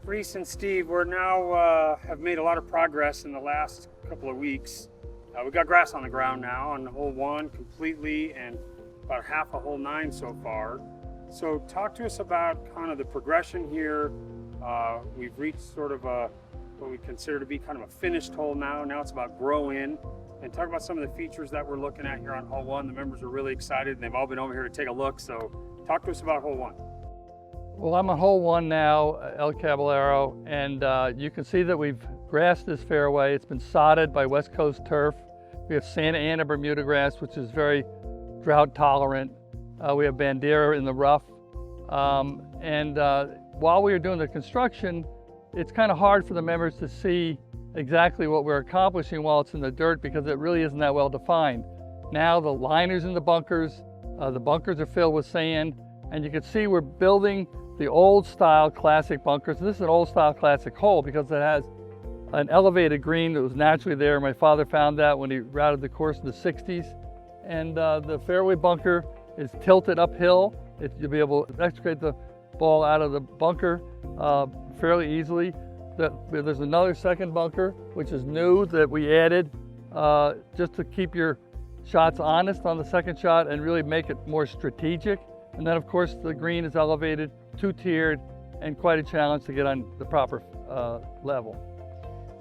Rees and Steve, we're now have made a lot of progress in the last couple of weeks. We've got grass on the ground now on hole 1 completely and about half of hole 9 so far. So talk to us about kind of the progression here. We've reached sort of what we consider to be kind of a finished hole now. Now it's about grow in. And talk about some of the features that we're looking at here on hole 1. The members are really excited and they've all been over here to take a look. So talk to us about hole 1. Well, I'm on hole 1 now, El Caballero, and you can see that we've grassed this fairway. It's been sodded by West Coast turf. We have Santa Ana Bermuda grass, which is very drought tolerant. We have Bandera in the rough. While we were doing the construction, it's kind of hard for the members to see exactly what we're accomplishing while it's in the dirt because it really isn't that well defined. Now the liners in the bunkers are filled with sand, and you can see we're building the old style classic bunkers. This is an old style classic hole because it has an elevated green that was naturally there. My father found that when he routed the course in the 60s. And the fairway bunker is tilted uphill. You'll be able to extricate the ball out of the bunker fairly easily. There's another second bunker, which is new, that we added just to keep your shots honest on the second shot and really make it more strategic. And then of course the green is elevated, 2-tiered, and quite a challenge to get on the proper level.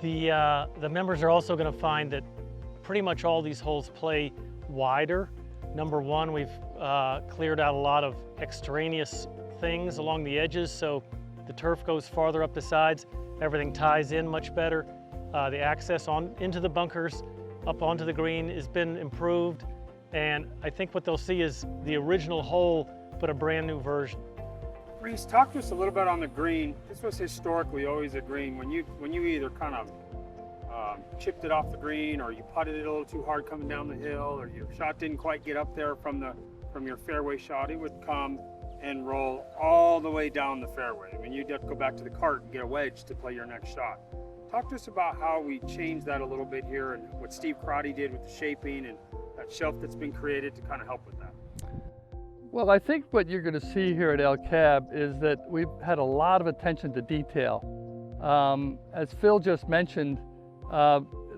The members are also going to find that pretty much all these holes play wider. Number one, we've cleared out a lot of extraneous things along the edges, so the turf goes farther up the sides. Everything ties in much better. The access into the bunkers, up onto the green has been improved, and I think what they'll see is the original hole, but a brand new version. Rees, talk to us a little bit on the green. This was historically always a green. When you either kind of chipped it off the green, or you putted it a little too hard coming down the hill, or your shot didn't quite get up there from your fairway shot, it would come and roll all the way down the fairway. I mean, you'd have to go back to the cart and get a wedge to play your next shot. Talk to us about how we changed that a little bit here and what Steve Crotty did with the shaping and that shelf that's been created to kind of help with that. Well, I think what you're going to see here at El Cab is that we've had a lot of attention to detail. As Phil just mentioned,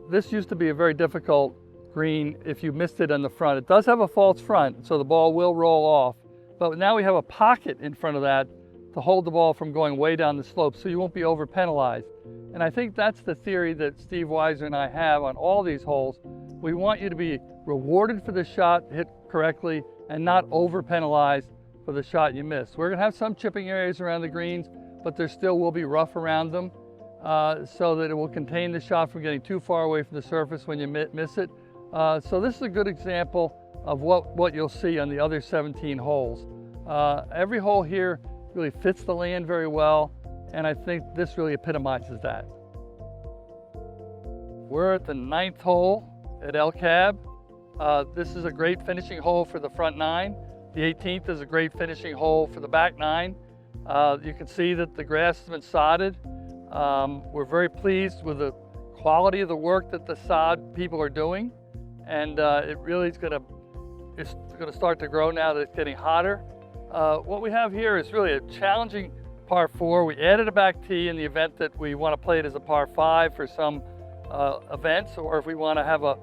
this used to be a very difficult green if you missed it on the front. It does have a false front, so the ball will roll off. But now we have a pocket in front of that to hold the ball from going way down the slope, so you won't be over penalized. And I think that's the theory that Steve Weiser and I have on all these holes. We want you to be rewarded for the shot hit correctly and not over penalized for the shot you missed. We're gonna have some chipping areas around the greens, but there still will be rough around them so that it will contain the shot from getting too far away from the surface when you miss it. So this is a good example of what you'll see on the other 17 holes. Every hole here really fits the land very well, and I think this really epitomizes that. We're at the 9th hole at El Cab. This is a great finishing hole for the front 9. The 18th is a great finishing hole for the back 9. You can see that the grass has been sodded. We're very pleased with the quality of the work that the sod people are doing, and it really is going to start to grow now that it's getting hotter. What we have here is really a challenging par 4. We added a back tee in the event that we want to play it as a par 5 for some events, or if we want to have a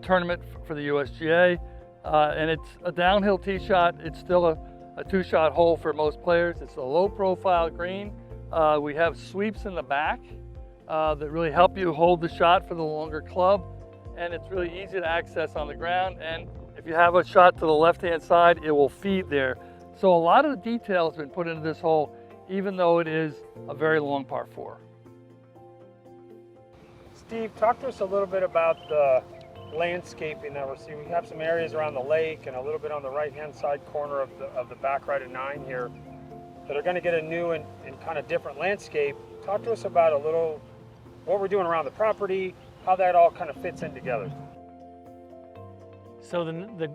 tournament for the USGA. And it's a downhill tee shot. It's still a 2-shot hole for most players. It's a low profile green. We have sweeps in the back that really help you hold the shot for the longer club. And it's really easy to access on the ground. And if you have a shot to the left-hand side, it will feed there. So a lot of the detail has been put into this hole, even though it is a very long par 4. Steve, talk to us a little bit about the landscaping that we're seeing. We have some areas around the lake and a little bit on the right-hand side corner of the back right at 9 here that are going to get a new and kind of different landscape. Talk to us about a little what we're doing around the property, how that all kind of fits in together. So the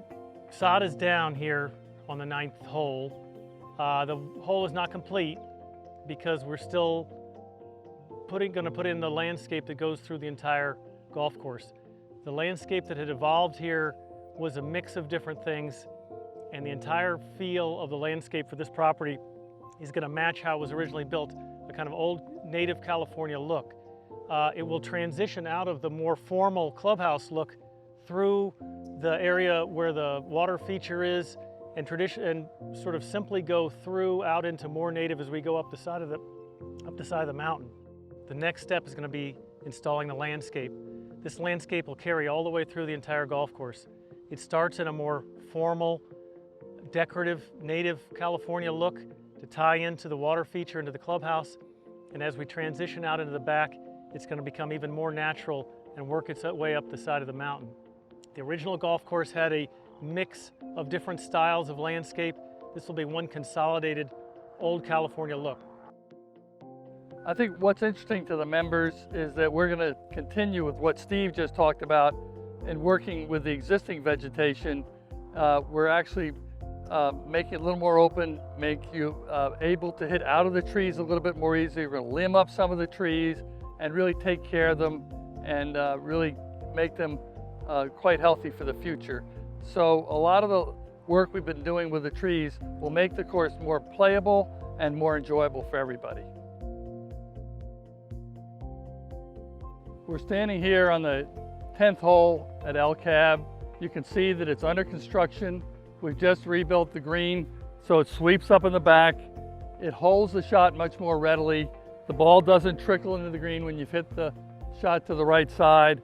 sod is down here on the 9th hole. The hole is not complete because we're still going to put in the landscape that goes through the entire golf course. The landscape that had evolved here was a mix of different things, and the entire feel of the landscape for this property is going to match how it was originally built, a kind of old native California look. It will transition out of the more formal clubhouse look through the area where the water feature is, and sort of simply go through out into more native as we go up the side of the mountain. The next step is going to be installing the landscape. This landscape will carry all the way through the entire golf course. It starts in a more formal, decorative, native California look to tie into the water feature into the clubhouse. And as we transition out into the back, it's going to become even more natural and work its way up the side of the mountain. The original golf course had a mix of different styles of landscape. This will be one consolidated old California look. I think what's interesting to the members is that we're going to continue with what Steve just talked about and working with the existing vegetation. We're actually make it a little more open, make you able to hit out of the trees a little bit more easily. We're going to limb up some of the trees and really take care of them and really make them quite healthy for the future. So a lot of the work we've been doing with the trees will make the course more playable and more enjoyable for everybody. We're standing here on the 10th hole at El Cab. You can see that it's under construction. We've just rebuilt the green, so it sweeps up in the back. It holds the shot much more readily. The ball doesn't trickle into the green when you've hit the shot to the right side.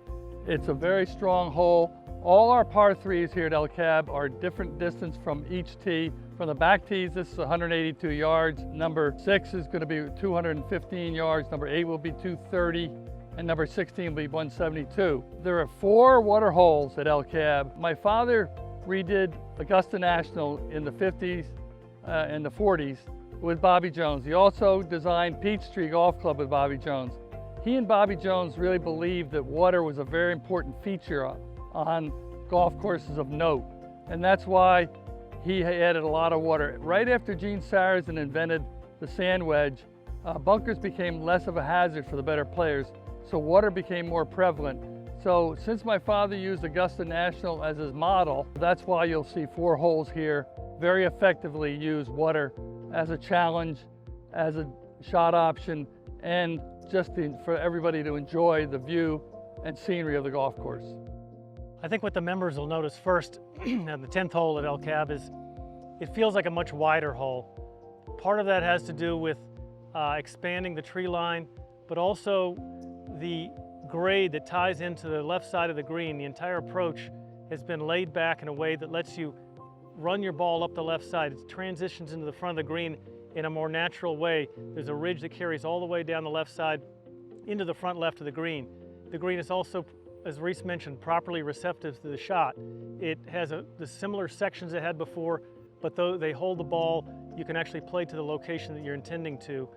It's a very strong hole. All our par threes here at El Cab are different distance from each tee. From the back tees, this is 182 yards. Number 6 is going to be 215 yards. Number 8 will be 230. And number 16 will be 172. There are 4 water holes at El Cab. My father redid Augusta National in the 50s and the 40s with Bobby Jones. He also designed Peachtree Golf Club with Bobby Jones. He and Bobby Jones really believed that water was a very important feature on golf courses of note. And that's why he added a lot of water. Right after Gene Sarazen invented the sand wedge, bunkers became less of a hazard for the better players. So water became more prevalent. So since my father used Augusta National as his model, that's why you'll see 4 holes here very effectively use water as a challenge, as a shot option, and just for everybody to enjoy the view and scenery of the golf course. I think what the members will notice first on the 10th hole at El Cab is it feels like a much wider hole. Part of that has to do with expanding the tree line, but also the grade that ties into the left side of the green. The entire approach has been laid back in a way that lets you run your ball up the left side. It transitions into the front of the green in a more natural way. There's a ridge that carries all the way down the left side into the front left of the green. The green is also, as Rees mentioned, properly receptive to the shot. It has the similar sections it had before, but though they hold the ball, you can actually play to the location that you're intending to.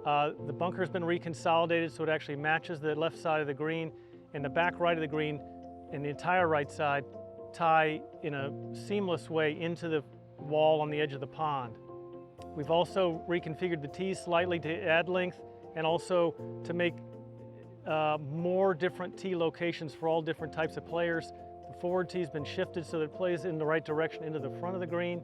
The bunker's been reconsolidated so it actually matches the left side of the green, and the back right of the green and the entire right side tie in a seamless way into the wall on the edge of the pond. We've also reconfigured the tees slightly to add length and also to make more different tee locations for all different types of players. The forward tee's been shifted so that it plays in the right direction into the front of the green.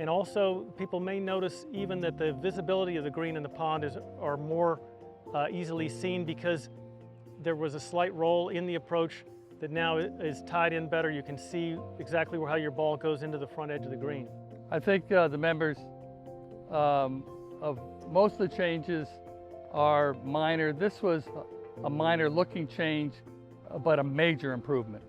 And also, people may notice even that the visibility of the green and the pond are more easily seen because there was a slight roll in the approach that now is tied in better. You can see exactly how your ball goes into the front edge of the green. I think the members of most of the changes are minor. This was a minor looking change, but a major improvement.